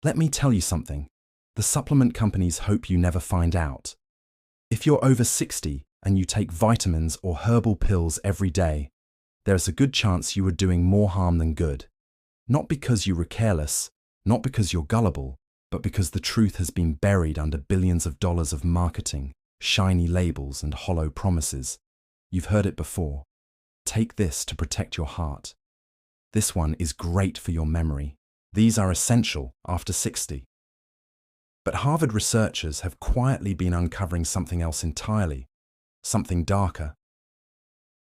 Let me tell you something. The supplement companies hope you never find out. If you're over 60 and you take vitamins or herbal pills every day, there's a good chance you are doing more harm than good. Not because you were careless, not because you're gullible, but because the truth has been buried under billions of dollars of marketing, shiny labels and hollow promises. You've heard it before. Take this to protect your heart. This one is great for your memory. These are essential after 60. But Harvard researchers have quietly been uncovering something else entirely, something darker.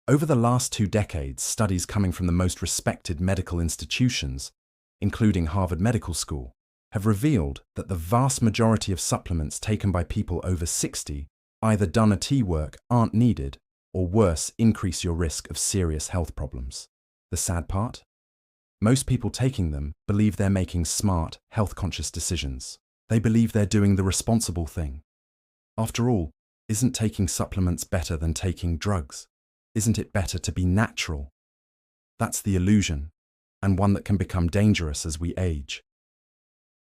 Over the last 2 decades, studies coming from the most respected medical institutions, including Harvard Medical School, have revealed that the vast majority of supplements taken by people over 60 either done a T-work, aren't needed, or worse, increase your risk of serious health problems. The sad part? Most people taking them believe they're making smart, health-conscious decisions. They believe they're doing the responsible thing. After all, isn't taking supplements better than taking drugs? Isn't it better to be natural? That's the illusion, and one that can become dangerous as we age.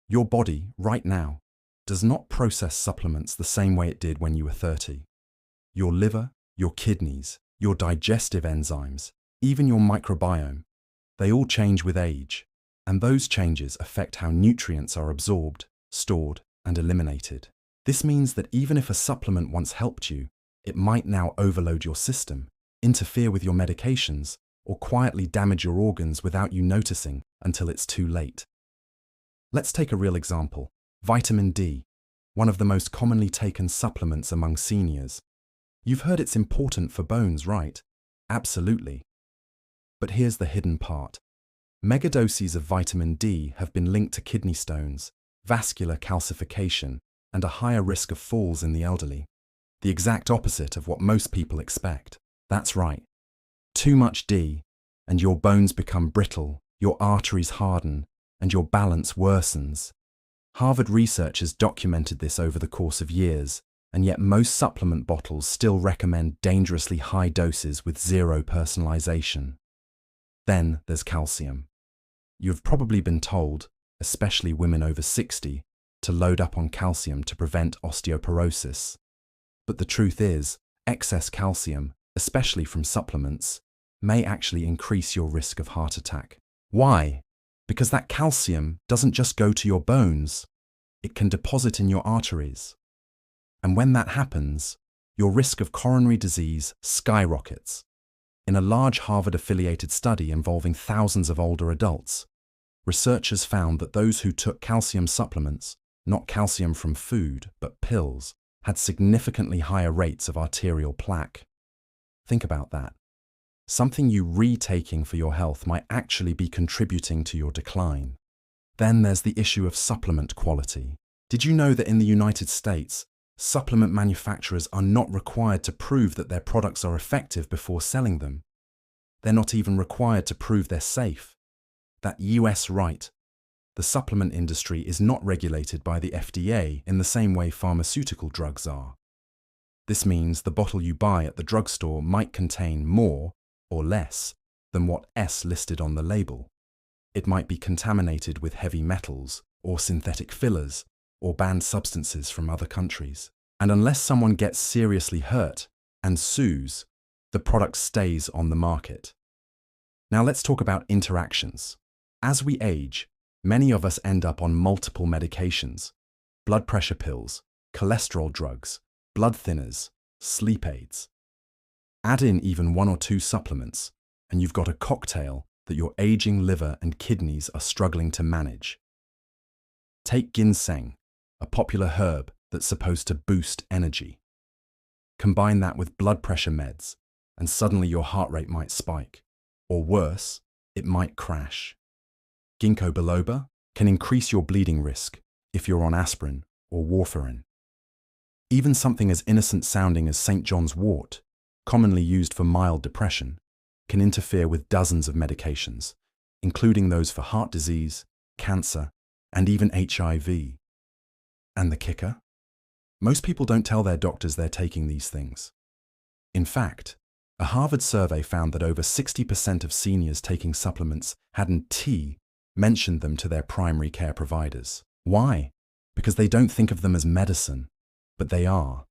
Your body, right now, does not process supplements the same way it did when you were 30. Your liver, your kidneys, your digestive enzymes, even your microbiome, they all change with age, and those changes affect how nutrients are absorbed, stored, and eliminated. This means that even if a supplement once helped you, it might now overload your system, interfere with your medications, or quietly damage your organs without you noticing until it's too late. Let's take a real example. Vitamin D, one of the most commonly taken supplements among seniors. You've heard it's important for bones, right? Absolutely. But here's the hidden part. Megadoses of vitamin D have been linked to kidney stones, vascular calcification, and a higher risk of falls in the elderly. The exact opposite of what most people expect. That's right. Too much D, and your bones become brittle, your arteries harden, and your balance worsens. Harvard researchers documented this over the course of years, and yet most supplement bottles still recommend dangerously high doses with zero personalization. Then there's calcium. You've probably been told, especially women over 60, to load up on calcium to prevent osteoporosis. But the truth is, excess calcium, especially from supplements, may actually increase your risk of heart attack. Why? Because that calcium doesn't just go to your bones, it can deposit in your arteries. And when that happens, your risk of coronary disease skyrockets. In a large Harvard-affiliated study involving thousands of older adults, researchers found that those who took calcium supplements, not calcium from food, but pills, had significantly higher rates of arterial plaque. Think about that. Something you retaking for your health might actually be contributing to your decline. Then there's the issue of supplement quality. Did you know that in the United States, supplement manufacturers are not required to prove that their products are effective before selling them? They're not even required to prove they're safe. That US right. The supplement industry is not regulated by the FDA in the same way pharmaceutical drugs are. This means the bottle you buy at the drugstore might contain more or less than what S listed on the label. It might be contaminated with heavy metals or synthetic fillers or banned substances from other countries. And unless someone gets seriously hurt and sues, the product stays on the market. Now let's talk about interactions. As we age, many of us end up on multiple medications: blood pressure pills, cholesterol drugs, blood thinners, sleep aids. Add in even 1 or 2 supplements, and you've got a cocktail that your aging liver and kidneys are struggling to manage. Take ginseng, a popular herb that's supposed to boost energy. Combine that with blood pressure meds, and suddenly your heart rate might spike. Or worse, it might crash. Ginkgo biloba can increase your bleeding risk if you're on aspirin or warfarin. Even something as innocent sounding as St. John's wort, commonly used for mild depression, can interfere with dozens of medications, including those for heart disease, cancer, and even HIV. And the kicker? Most people don't tell their doctors they're taking these things. In fact, a Harvard survey found that over 60% of seniors taking supplements hadn't mentioned them to their primary care providers. Why? Because they don't think of them as medicine, but they are.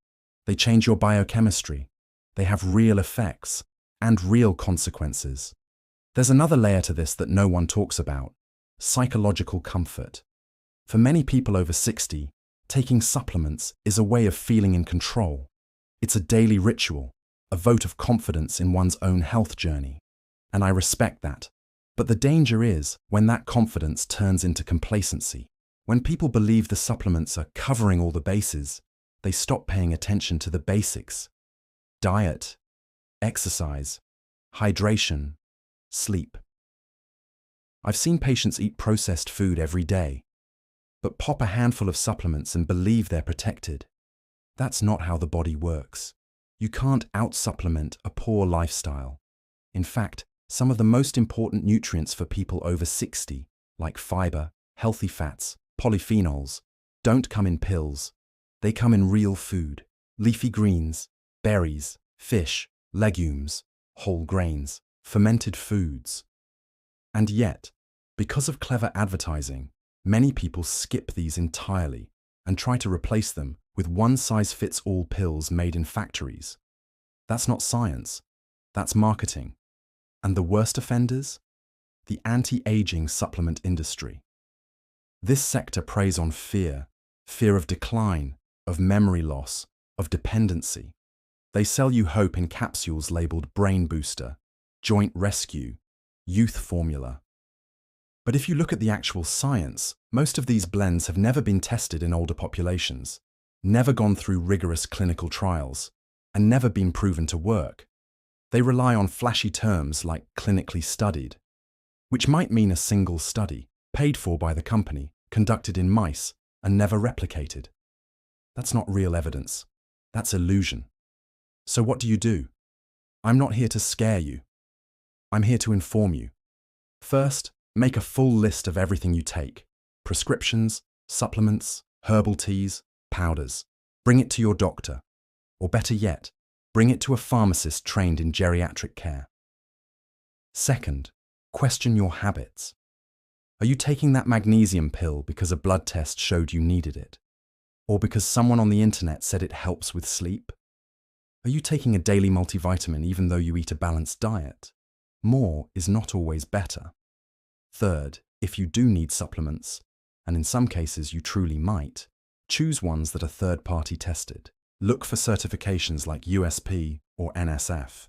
They change your biochemistry. They have real effects and real consequences. There's another layer to this that no one talks about: psychological comfort. For many people over 60, taking supplements is a way of feeling in control. It's a daily ritual, a vote of confidence in one's own health journey. And I respect that. But the danger is when that confidence turns into complacency. When people believe the supplements are covering all the bases, they stop paying attention to the basics: diet, exercise, hydration, sleep. I've seen patients eat processed food every day, but pop a handful of supplements and believe they're protected. That's not how the body works. You can't out-supplement a poor lifestyle. In fact, some of the most important nutrients for people over 60, like fiber, healthy fats, polyphenols, don't come in pills. They come in real food: leafy greens, berries, fish, legumes, whole grains, fermented foods. And yet, because of clever advertising, many people skip these entirely and try to replace them with one-size-fits-all pills made in factories. That's not science. That's marketing. And the worst offenders? The anti-aging supplement industry. This sector preys on fear of decline, of memory loss, of dependency. They sell you hope in capsules labeled brain booster, joint rescue, youth formula. But if you look at the actual science, most of these blends have never been tested in older populations, never gone through rigorous clinical trials, and never been proven to work. They rely on flashy terms like clinically studied, which might mean a single study, paid for by the company, conducted in mice, and never replicated. That's not real evidence. That's illusion. So what do? I'm not here to scare you. I'm here to inform you. First, make a full list of everything you take: prescriptions, supplements, herbal teas, powders. Bring it to your doctor. Or better yet, bring it to a pharmacist trained in geriatric care. Second, question your habits. Are you taking that magnesium pill because a blood test showed you needed it? Or because someone on the internet said it helps with sleep? Are you taking a daily multivitamin even though you eat a balanced diet? More is not always better. Third, if you do need supplements, and in some cases you truly might, choose ones that are third-party tested. Look for certifications like USP or NSF.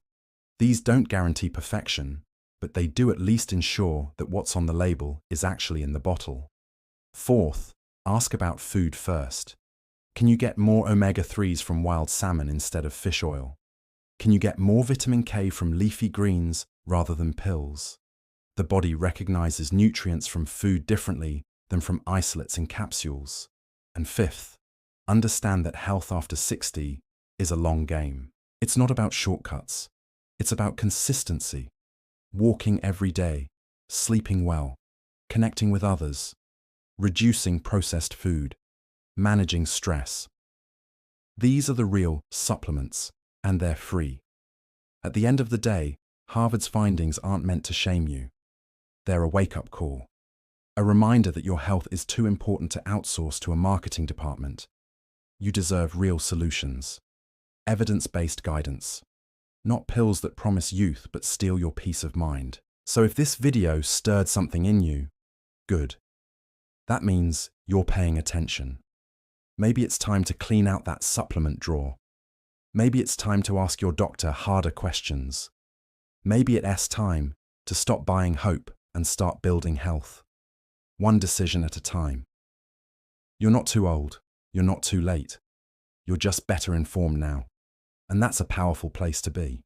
These don't guarantee perfection, but they do at least ensure that what's on the label is actually in the bottle. Fourth, ask about food first. Can you get more omega-3s from wild salmon instead of fish oil? Can you get more vitamin K from leafy greens rather than pills? The body recognizes nutrients from food differently than from isolates in capsules. And fifth, understand that health after 60 is a long game. It's not about shortcuts. It's about consistency. Walking every day, sleeping well, connecting with others, reducing processed food, managing stress. These are the real supplements, and they're free. At the end of the day, Harvard's findings aren't meant to shame you. They're a wake-up call. A reminder that your health is too important to outsource to a marketing department. You deserve real solutions. Evidence-based guidance. Not pills that promise youth but steal your peace of mind. So if this video stirred something in you, good. That means you're paying attention. Maybe it's time to clean out that supplement drawer. Maybe it's time to ask your doctor harder questions. Maybe it's time to stop buying hope and start building health. One decision at a time. You're not too old. You're not too late. You're just better informed now. And that's a powerful place to be.